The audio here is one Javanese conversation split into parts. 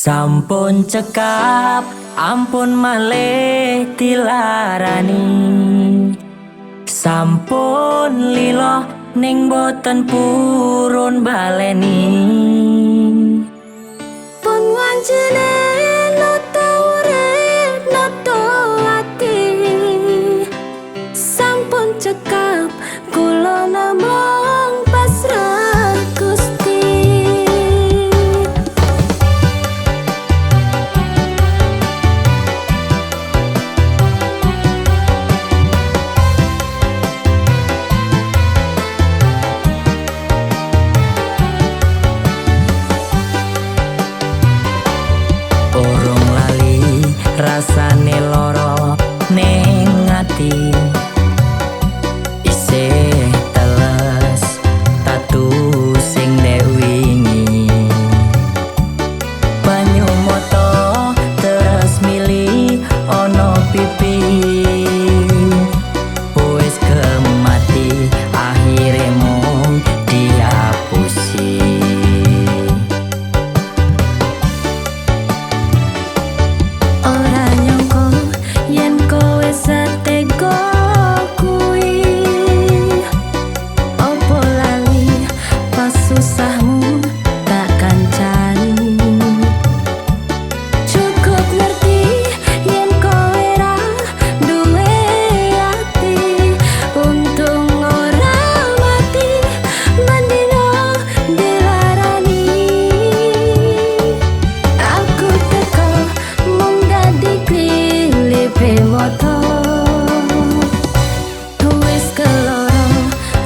Sampun cekap, ampun malih dilarani. Sampun lilo ning boten purun baleni. Pun wancine noto urip noto ati. Sampun cekap kula namung pasrah Gusti. Urung lali rasane loro ning ati. Isih teles tatu sing dek wingi. Banyu moto terus mili ono pipi. Wis kemati akhire mung dihapusi. Ora nyangka yen kowe setega kuwi. Opo lali pas susahmu tak kancani. Cukup ngerti yen kowe ra duwe ati. Untung ora mati mendino dilarani. Aku teko mung dadi klipe moto. Wis keloro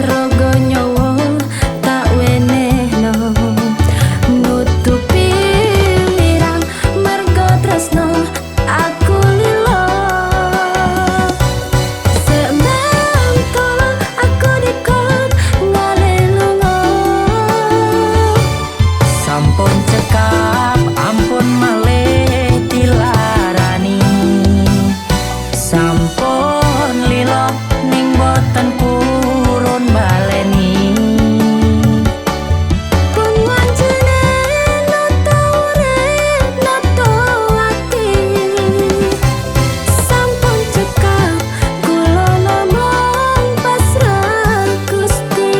rogo nyawa tak wenehno. Nutupi wirang mergo tresno aku lilo. Semantolo aku dikon ngalelungo. Sampun cekap, ampun malih dilarani. Sampun lilo ning boten purun baleni. Pun wancine noto urip noto ati. Sampun cekap kula namung pasrah Gusti.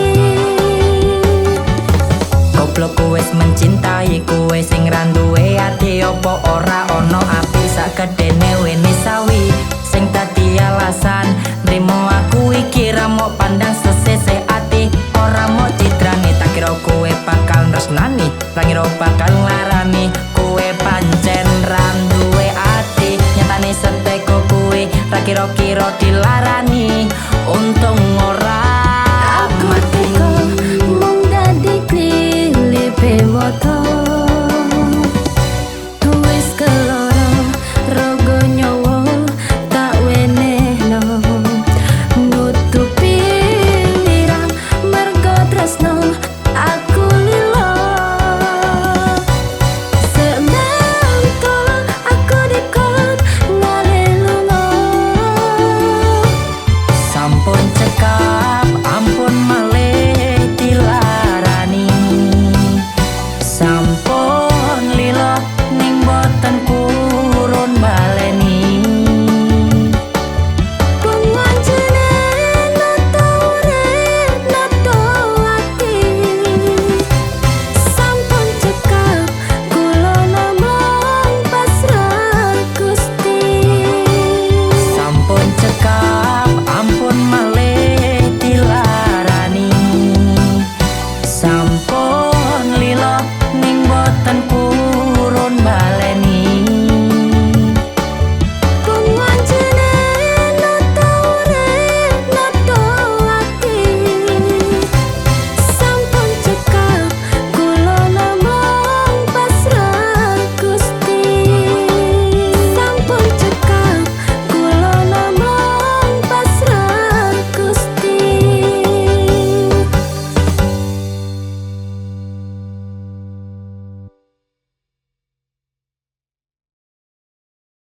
Goblok wis mencintai kowe sing ra duwe ati. Apa ora ono api sakedene wene sawi sing dadi alasan nrimo aku iki ra mok pandang sesese ati. Ora mok citrane tak kira kowe bakal tresnani, tak kira bakal nglarani. Kowe pancen ra duwe ati, nyatane seteko kowe ra kira-kira dilarani. Untung